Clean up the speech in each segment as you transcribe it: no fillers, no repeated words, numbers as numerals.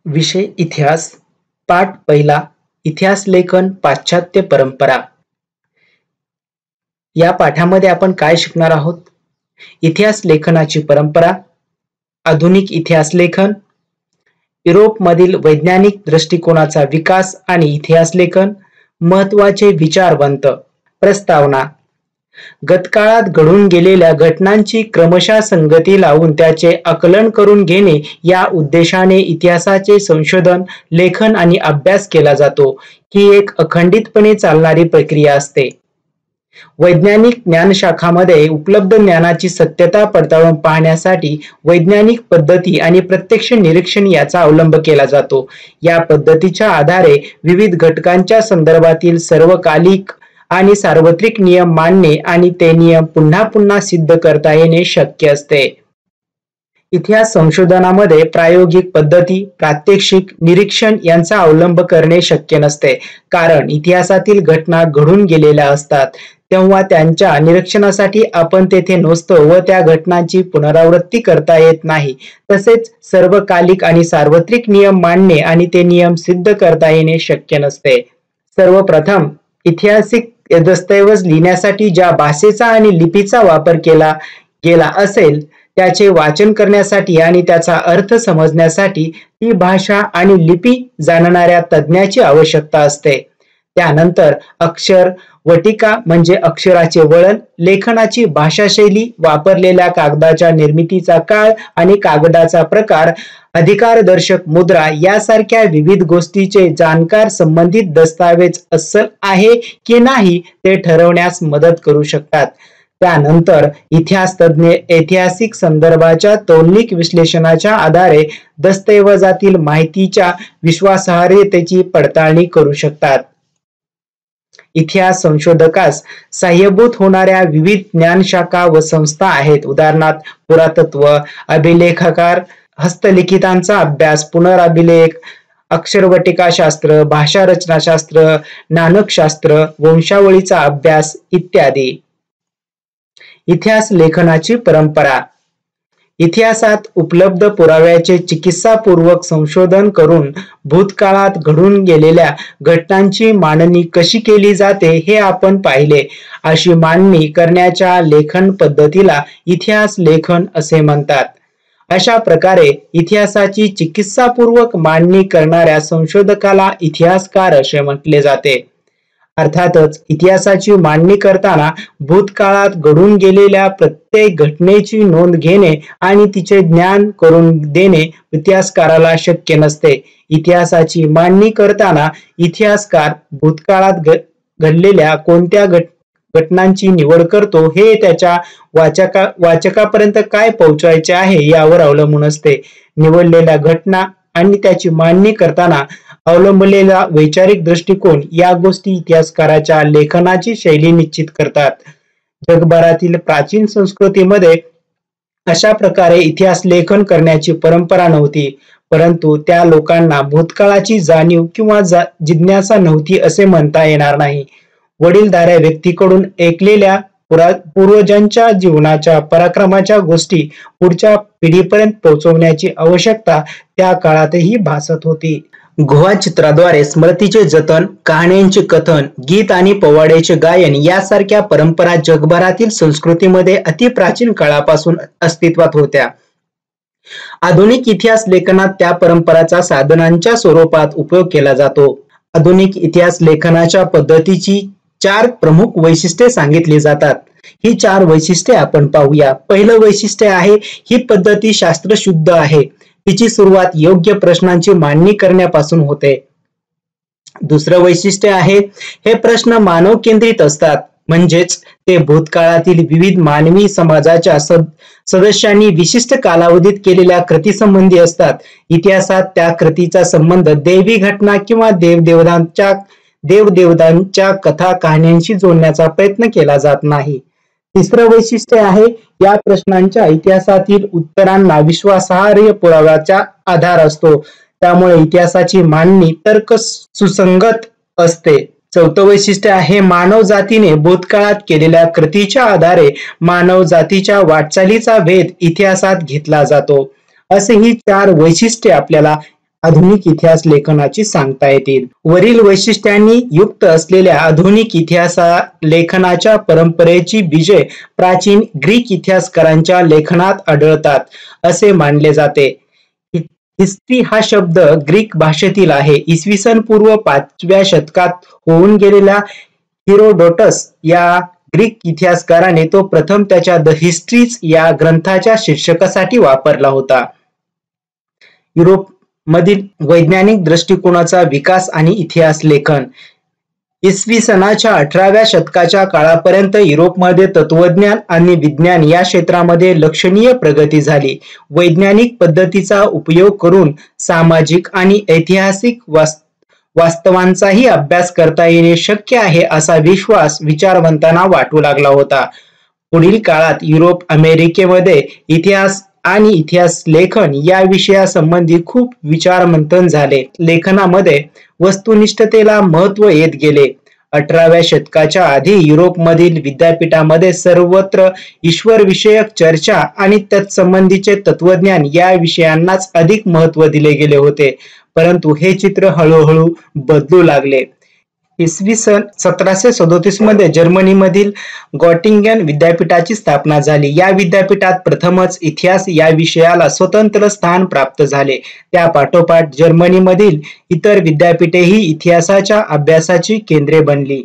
विषय इतिहास पाठ पहिला इतिहास लेखन पाश्चात्य परंपरा. या पाठामध्ये आपण काय शिकणार आहोत? इतिहास लेखनाची परंपरा, आधुनिक इतिहास लेखन, युरोपमधील वैज्ञानिक दृष्टिकोनाचा विकास आणि इतिहास लेखन, महत्त्वाचे विचारवंत. प्रस्तावना. गतकाळात घडून गेलेल्या घटनांची क्रमशः संगती लावून त्याचे आकलन करून घेणे या उद्देशाने इतिहासाचे संशोधन, लेखन आणि अभ्यास केला जातो. ही एक अखंडितपणे चालणारी प्रक्रिया असते. वैज्ञानिक ज्ञानशाखामध्ये उपलब्ध ज्ञानाची सत्यता पडताळून पाहण्यासाठी वैज्ञानिक पद्धती आणि प्रत्यक्ष निरीक्षण याचा अवलंब केला जातो. या पद्धतीच्या आधारे विविध घटकांच्या संदर्भातील सर्वकालिक आणि सार्वत्रिक नियम मांडणे आणि ते नियम पुन्हा पुन्हा सिद्ध करता येणे शक्य असते. इतिहास संशोधनामध्ये प्रायोगिक पद्धती, प्रात्यक्षिक, निरीक्षण यांचा अवलंब करणे शक्य नसते, कारण इतिहासातील घटना घडून गेलेल्या असतात तेव्हा त्यांच्या निरीक्षणासाठी आपण तेथे नसतो व त्या घटनांची पुनरावृत्ती करता येत नाही. तसेच सर्वकालिक आणि सार्वत्रिक नियम मांडणे आणि ते नियम सिद्ध करता येणे शक्य नसते. सर्वप्रथम ऐतिहासिक दस्तऐवज लिहिण्यासाठी ज्या भाषेचा आणि लिपीचा वापर केला गेला असेल त्याचे वाचन करण्यासाठी आणि त्याचा अर्थ समजण्यासाठी ती भाषा आणि लिपी जाणणाऱ्या तज्ज्ञाची आवश्यकता असते. त्यानंतर अक्षर वटिका म्हणजे अक्षराचे वळण, लेखनाची भाषाशैली, वापरलेल्या कागदाच्या निर्मितीचा काळ आणि कागदाचा प्रकार, अधिकारदर्शक मुद्रा यासारख्या विविध गोष्टीचे जाणकार संबंधित दस्तावेज अस्सल आहे की नाही ते ठरवण्यास मदत करू शकतात. त्यानंतर इतिहास तज्ञ ऐतिहासिक संदर्भाच्या तौलनिक विश्लेषणाच्या आधारे दस्तऐवजातील माहितीच्या विश्वासार्हतेची पडताळणी करू शकतात. इतिहास संशोधकास सहाय्यभूत होणाऱ्या विविध ज्ञानशाखा व संस्था आहेत. उदाहरणार्थ पुरातत्व, अभिलेखागार, हस्तलिखितांचा अभ्यास, पुनराभिलेख, अक्षरवटिकाशास्त्र, भाषारचनाशास्त्र, नाणकशास्त्र, वंशावळीचा अभ्यास इत्यादी. इतिहास लेखनाची परंपरा. इतिहासात उपलब्ध पुराव्याचे चिकित्सापूर्वक संशोधन करून भूतकाळात घडून गेलेल्या घटनांची मांडणी कशी केली जाते हे आपण पाहिले. अशी मांडणी करण्याच्या लेखन पद्धतीला इतिहास लेखन असे म्हणतात. अशा प्रकारे इतिहासाची चिकित्सापूर्वक मांडणी करणाऱ्या संशोधकाला इतिहासकार असे म्हटले जाते. अर्थातच इतिहासाची मांडणी करताना भूतकाळात घडून गेलेल्या प्रत्येक घटनेची नोंद घेणे आणि तिचे ज्ञान करून देणे इतिहासकाराला शक्य नसते. इतिहासाची मांडणी करताना इतिहासकार भूतकाळात घडलेल्या कोणत्या घटनांची निवड करतो हे त्याच्या वाचकापर्यंत काय पोहोचवायचे आहे यावर अवलंबून असते. निवडलेल्या घटना आणि त्याची मांडणी करताना अवलंबलेला वैचारिक दृष्टिकोन या गोष्टी इतिहासकाराच्या लेखनाची शैली निश्चित करतात. जगभरातील प्राचीन संस्कृतीमध्ये अशा प्रकारे इतिहास लेखन करण्याची परंपरा नव्हती, परंतु त्या लोकांना भूतकाळाची जाणीव किंवा जिज्ञासा नव्हती असे म्हणता येणार नाही. वडीलधाऱ्या व्यक्तीकडून ऐकलेल्या पूर्वजांच्या जीवनाच्या पराक्रमाच्या गोष्टी पुढच्या पिढीपर्यंत पोहोचवण्याची आवश्यकता त्या काळातही भासत होती. गुहा चित्राद्वारे स्मृतीचे जतन, कहाण्यांचे कथन, गीत आणि पोवाड्याचे गायन यासारख्या परंपरा जगभरातील संस्कृतीमध्ये अतिप्राचीन काळापासून अस्तित्वात होत्या. आधुनिक इतिहास लेखनात त्या परंपराचा साधनांच्या स्वरूपात उपयोग केला जातो. आधुनिक इतिहास लेखनाच्या पद्धतीची 4 प्रमुख वैशिष्ट्ये सांगितली जातात. ही 4 वैशिष्ट्ये आपण पाहूया. पहिलं वैशिष्ट्य आहे ही पद्धती शास्त्रशुद्ध आहे. तिची सुरुवात योग्य प्रश्नांची मांडणी करण्यापासून होते. दुसरं वैशिष्ट्य आहे हे प्रश्न मानव केंद्रित असतात, म्हणजेच ते भूतकाळातील विविध मानवी समाजाच्या सदस्यांनी विशिष्ट कालावधीत केलेल्या कृतीसंबंधी असतात. इतिहासात त्या कृतीचा संबंध दैवी घटना किंवा देवदेवतांच्या कथा कहाण्यांशी जोडण्याचा प्रयत्न केला जात नाही. तिसरं वैशिष्ट्य आहे या प्रश्नांच्या इतिहासातील उत्तरांना विश्वासार्ह पुराव्याचा आधार असतो, त्यामुळे इतिहासाची मांडणी तर्क सुसंगत असते. चौथं वैशिष्ट्य आहे मानव जातीने भूतकाळात केलेल्या कृतीच्या आधारे मानव जातीच्या वाटचालीचा भेद इतिहासात घेतला जातो. असे ही 4 वैशिष्ट्ये आपल्याला आधुनिक इतिहास लेखनाची सांगता येतील. वरील वैशिष्ट्यांनी युक्त असलेल्या आधुनिक इतिहास लेखनाच्या परंपरेची बीजे प्राचीन ग्रीक इतिहासकारांच्या लेखनात आढळतात असे मानले जाते. हिस्ट्री हा शब्द ग्रीक भाषेतील आहे. इसवी सन पूर्व 5व्या शतकात होऊन गेलेल्या हेरोडोटस या ग्रीक इतिहासकाराने तो प्रथम त्याच्या द हिस्ट्रीज या ग्रंथाच्या शीर्षकासाठी वापरला होता. युरोप मधील वैज्ञानिक दृष्टिकोनाचा विकास आणि इतिहास लेखन. इसवी सनाच्या 18व्या शतकाच्या काळापर्यंत युरोपमध्ये तत्वज्ञान आणि विज्ञान या क्षेत्रामध्ये लक्षणीय प्रगती झाली. वैज्ञानिक पद्धतीचा उपयोग करून सामाजिक आणि ऐतिहासिक वास्तवांचाही अभ्यास करता येणे शक्य आहे असा विश्वास विचारवंतांना वाटू लागला होता. पुढील काळात युरोप अमेरिकेमध्ये इतिहास आणि इतिहास लेखन या विषयासंबंधी खूप विचारमंथन झाले. लेखनामध्ये वस्तुनिष्ठतेला महत्व येत गेले. 18व्या शतकाच्या आधी युरोपमधील विद्यापीठामध्ये सर्वत्र ईश्वरविषयक चर्चा आणि तत्संबंधीचे तत्वज्ञान या विषयांनाच अधिक महत्व दिले गेले होते. परंतु हे चित्र हळूहळू बदलू लागले. इसवी सन 1737 मध्ये जर्मनीमधील गॉटिंगन विद्यापीठाची स्थापना झाली. या विद्यापीठात प्रथमच इतिहास या विषयाला स्वतंत्र स्थान प्राप्त झाले. त्या पाठोपाठ जर्मनीमधील इतर विद्यापीठेही इतिहासाच्या अभ्यासाची केंद्रे बनली.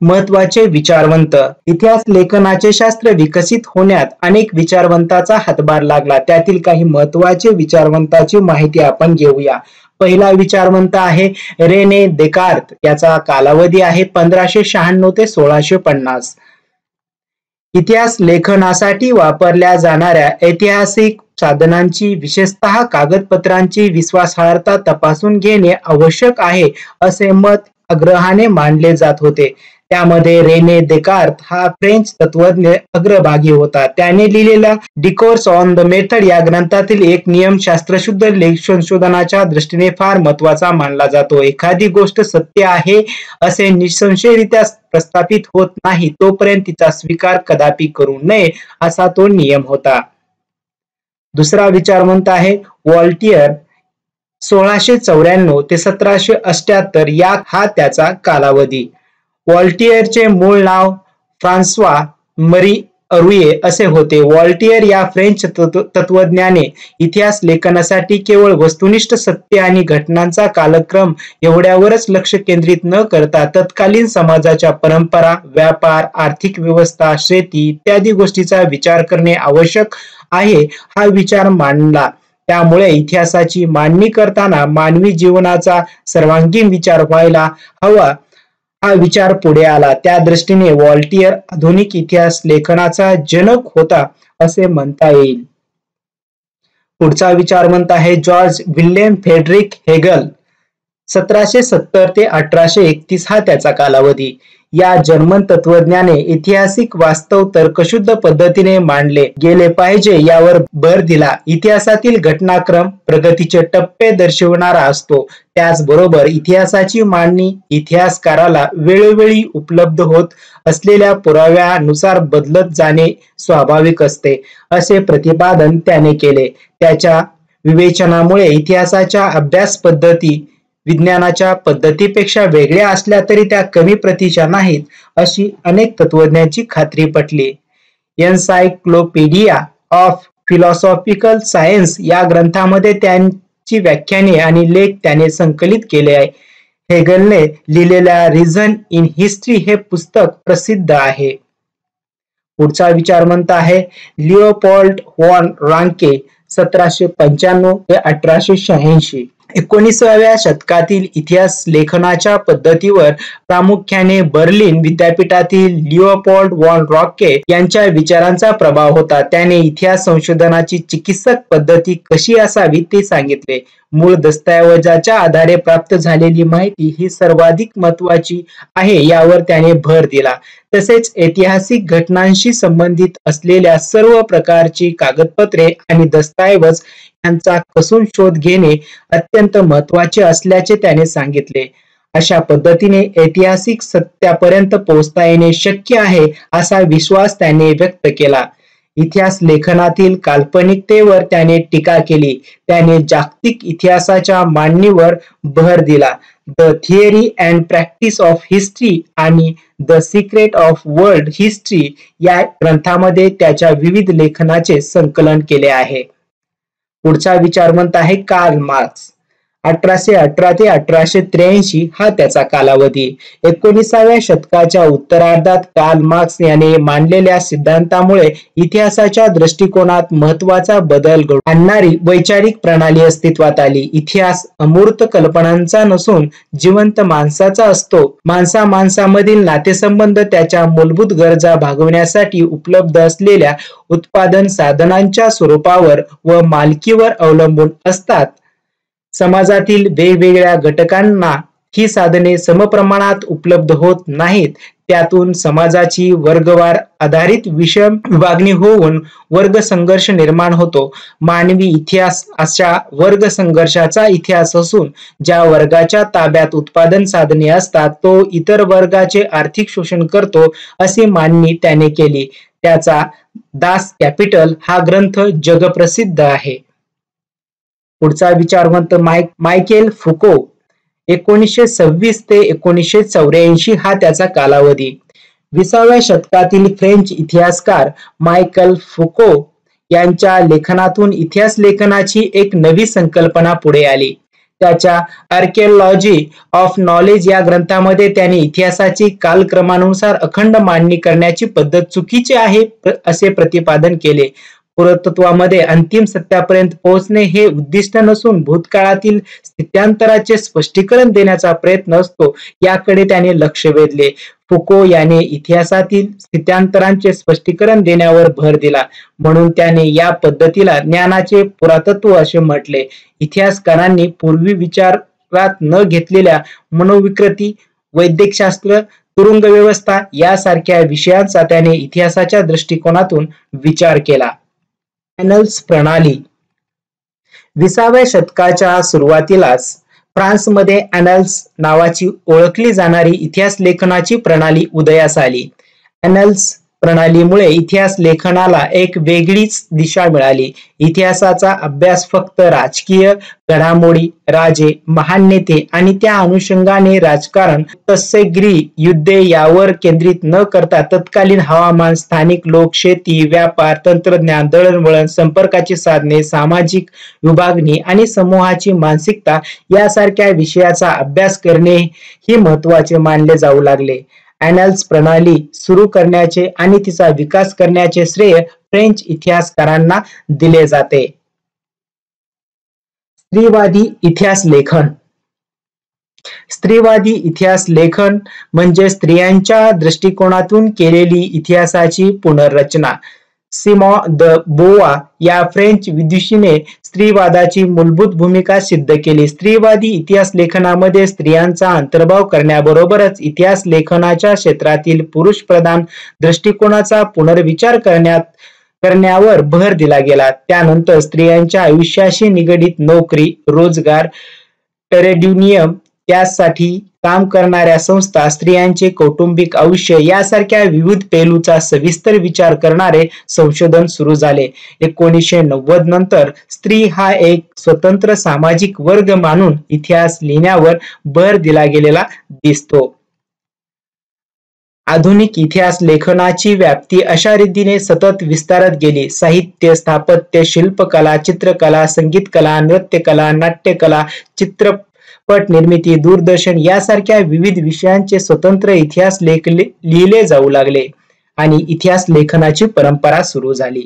महत्वाचे विचारवंत. इतिहास लेखनाचे शास्त्र विकसित होण्यात अनेक विचारवंतांचा हातभार लागला. त्यातील काही महत्वाचे विचारवंतांची माहिती आपण घेऊया. पहिला विचारवंत आहे रेने देकार्त. याचा कालावधी आहे 1596 ते 1650. इतिहास लेखनासाठी वापरल्या जाणाऱ्या ऐतिहासिक साधनांची विशेषतः कागदपत्रांची विश्वासार्हता तपासून घेणे आवश्यक आहे असे मत आग्रहाने मांडले जात होते. त्यामध्ये रेने देकार्त हा फ्रेंच तत्वज्ञ अग्रभागी होता. त्याने लिहिलेला डिस्कोर्स ऑन द मेथड या ग्रंथातील एक नियम शास्त्रशुद्ध संशोधनाच्या दृष्टीने फार महत्वाचा मानला जातो. एखादी गोष्ट सत्य आहे असे निसंशयरित्या प्रस्थापित होत नाही तोपर्यंत तिचा स्वीकार कदापि करू नये असा तो नियम होता. दुसरा विचारवंत आहे वॉल्टियर. 1694 ते 1778 या हा त्याचा कालावधी. वॉल्टियरचे मूळ नाव फ्रान्सवा मरी अरुये असे होते. वॉल्टियर या फ्रेंच तत्वज्ञाने इतिहास लेखनासाठी केवळ वस्तुनिष्ठ सत्य आणि घटनांचा कालक्रम एवढ्यावरच लक्ष केंद्रित न करता तत्कालीन समाजाच्या परंपरा, व्यापार, आर्थिक व्यवस्था, शेती इत्यादी गोष्टीचा विचार करणे आवश्यक आहे हा विचार मांडला. त्यामुळे इतिहासाची मांडणी करताना मानवी जीवनाचा सर्वांगीण विचार व्हायला हवा हा विचार पुढे आला. त्या दृष्टीने वॉल्टियर आधुनिक इतिहास लेखनाचा जनक होता असे म्हणता येईल. पुढचा विचारवंत आहे जॉर्ज विल्यम फ्रेडरिक हेगल. 1770 ते 1831 हा त्याचा कालावधी. या जर्मन तत्वज्ञाने ऐतिहासिक वास्तव तर्कशुद्ध पद्धतीने मांडले गेले पाहिजे यावर भर दिला. इतिहासातील घटनाक्रम प्रगतीचे टप्पे दर्शविणारा असतो. त्याचबरोबर इतिहासाची मांडणी इतिहासकाराला वेळोवेळी उपलब्ध होत असलेल्या पुराव्यानुसार बदलत जाणे स्वाभाविक असते असे प्रतिपादन त्याने केले. त्याच्या विवेचनामुळे इतिहासाच्या अभ्यास पद्धती विज्ञानाच्या पद्धतीपेक्षा वेगळ्या असल्या तरी त्या कमी प्रतीच्या नाहीत अशी अनेक तत्वज्ञांची खात्री पटली. एन्सायक्लोपीडिया ऑफ फिलॉसॉफिकल सायन्स या ग्रंथामध्ये त्यांची व्याख्याने आणि लेख त्याने संकलित केले आहे. हेगलने लिहिलेल्या रिझन इन हिस्ट्री हे पुस्तक प्रसिद्ध आहे. पुढचा विचारवंत आहे लिओपोल्ड वॉन रांके. 1795 ते 1886. 19व्या शतकातील इतिहास लेखनाच्या पद्धतीवर प्रामुख्याने बर्लिन विद्यापीठातील लिओपोल्ड वॉन रांके यांच्या विचारांचा प्रभाव होता. त्याने इतिहास संशोधनाची चिकित्सक पद्धती कशी असावी ते सांगितले. मूळ दस्तऐवजाच्या आधारे प्राप्त झालेली माहिती ही सर्वाधिक महत्वाची आहे यावर त्याने भर दिला. तसेच ऐतिहासिक घटनांशी संबंधित असलेल्या सर्व प्रकारची कागदपत्रे आणि दस्तऐवज यांचा कसून शोध घेणे अत्यंत महत्वाचे असल्याचे त्याने सांगितले. अशा पद्धतीने ऐतिहासिक सत्यापर्यंत पोहोचता येणे शक्य आहे असा विश्वास त्याने व्यक्त केला. इतिहास लेखनातील काल्पनिकतेवर त्याने टीका केली. त्याने जागतिक इतिहासाच्या मांडणीवर भर दिला. The theory and practice of history आणि the secret of world history या ग्रंथामध्ये त्याच्या विविध लेखनाचे संकलन केले आहे. पुढचा विचारवंत आहे कार्ल मार्क्स. 1818 ते 1883 हा त्याचा कालावधी. 19व्या शतकाच्या उत्तरार्धात कार्ल मार्क्स याने मांडलेल्या सिद्धांतामुळे इतिहासाच्या दृष्टिकोनात महत्वाचा बदल घडवून आणणारी वैचारिक प्रणाली अस्तित्वात आली. इतिहास अमूर्त कल्पनांचा नसून जिवंत माणसाचा असतो. माणसामधील नातेसंबंध त्याच्या मूलभूत गरजा भागवण्यासाठी उपलब्ध असलेल्या उत्पादन साधनांच्या स्वरूपावर व मालकीवर अवलंबून असतात. समाजातील वेगवेगळ्या घटकांना ही साधने समप्रमाणात उपलब्ध होत नाहीत. त्यातून समाजाची वर्गवार आधारित विषम विभागणी होऊन वर्ग संघर्ष निर्माण होतो. मानवी इतिहास अशा वर्ग संघर्षाचा इतिहास असून ज्या वर्गाच्या ताब्यात उत्पादन साधने असतात तो इतर वर्गाचे आर्थिक शोषण करतो अशी मांडणी त्याने केली. त्याचा दास कॅपिटल हा ग्रंथ जगप्रसिद्ध आहे. पुढचा विचारवंत मायकेल फुको. 1926 ते 1984 हा त्याचा कालावधी. 20व्या शतकातील फ्रेंच इतिहासकार मायकेल फुको यांच्या लेखनातून इतिहास लेखनाची एक नवी संकल्पना पुढे आली. त्याच्या आर्किओलॉजी ऑफ नॉलेज या ग्रंथामध्ये त्याने इतिहासाची कालक्रमानुसार अखंड मांडणी करण्याची पद्धत चुकीची आहे असे प्रतिपादन केले. पुरातत्वामध्ये अंतिम सत्यापर्यंत पोहोचणे हे उद्दिष्ट नसून भूतकाळातील स्थित्यांतराचे स्पष्टीकरण देण्याचा प्रयत्न असतो याकडे त्याने लक्ष वेधले. फुको याने इतिहासातील स्थित्यांतरांचे स्पष्टीकरण देण्यावर भर दिला. म्हणून त्याने या पद्धतीला ज्ञानाचे पुरातत्व असे म्हटले. इतिहासकारांनी पूर्वी विचारात न घेतलेल्या मनोविकृती, वैद्यकशास्त्र, तुरुंग व्यवस्था यासारख्या विषयांचा त्याने इतिहासाच्या दृष्टिकोनातून विचार केला. ॲनल्स प्रणाली. 20व्या शतकाच्या सुरुवातीलाच फ्रान्समध्ये ॲनल्स नावाची ओळखली जाणारी इतिहास लेखनाची प्रणाली उदयास आली. ॲनल्स प्रणालीमुळे इतिहास लेखनाला एक वेगळीच दिशा मिळाली. इतिहासाचा अभ्यास फक्त राजकीय घडामोडी, राजे, महान नेते आणि त्या अनुषंगाने राजकारण, तत्सम युद्धे यावर केंद्रित न करता तत्कालीन हवामान, स्थानिक लोक, शेती, व्यापार, तंत्रज्ञान, दळणवळण, संपर्काची साधने, सामाजिक विभागणी आणि समूहाची मानसिकता यासारख्या विषयाचा अभ्यास करणे ही महत्त्वाचे मानले जाऊ लागले. ॲनल्स प्रणाली सुरू करण्याचे आणि तिचा विकास करण्याचे श्रेय फ्रेंच इतिहासकारांना दिले जाते. स्त्रीवादी इतिहास लेखन. स्त्रीवादी इतिहास लेखन म्हणजे स्त्रियांच्या दृष्टिकोनातून केलेली इतिहासाची पुनर्रचना. सिमॉन द बोवा या फ्रेंच विदुषीने स्त्रीवादाची मूलभूत भूमिका सिद्ध केली. स्त्रीवादी इतिहास लेखनामध्ये स्त्रियांचा अंतर्भाव करण्याबरोबरच इतिहास लेखनाच्या क्षेत्रातील पुरुष प्रधान दृष्टिकोनाचा पुनर्विचार करण्यावर भर दिला गेला. त्यानंतर स्त्रियांच्या आयुष्याशी निगडित नोकरी, रोजगार, ट्रेडिनियम, त्यासाठी काम करणाऱ्या संस्था, स्त्रियांचे कौटुंबिक आयुष्य यासारख्या विविध पैलूचा सविस्तर विचार करणारे संशोधन सुरू झाले. 1990 नंतर स्त्री हा एक स्वतंत्र सामाजिक वर्ग मानून इतिहास लिहिण्यावर भर दिला गेलेला दिसतो. आधुनिक इतिहास लेखनाची व्याप्ती अशा रीतीने सतत विस्तारत गेली. साहित्य, स्थापत्य, शिल्पकला, चित्रकला, संगीतकला, नृत्यकला, नाट्यकला, चित्रपट निर्मिती, दूरदर्शन यासारख्या विविध विषयांचे स्वतंत्र इतिहास लिहिले जाऊ लागले आणि इतिहास लेखनाची परंपरा सुरू झाली.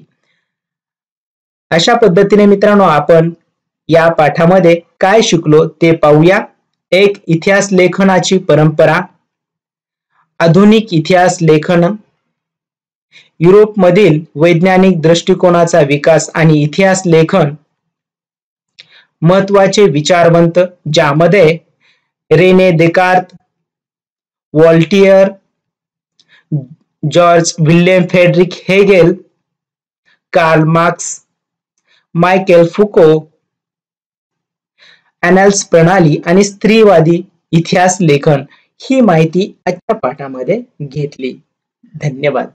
अशा पद्धतीने मित्रांनो आपण या पाठामध्ये काय शिकलो ते पाहूया. एक, इतिहास लेखनाची परंपरा, आधुनिक इतिहास लेखन, युरोपमधील वैज्ञानिक दृष्टिकोनाचा विकास आणि इतिहास लेखन, महत्वाचे विचारवंत ज्यामध्ये Rene Descartes, Voltaire, George William Friedrich Hegel, Karl Marx, Michael Foucault, Annales प्रणाली आणि स्त्रीवादी इतिहास लेखन ही माहिती आजच्या पाठामध्ये घेतली. धन्यवाद.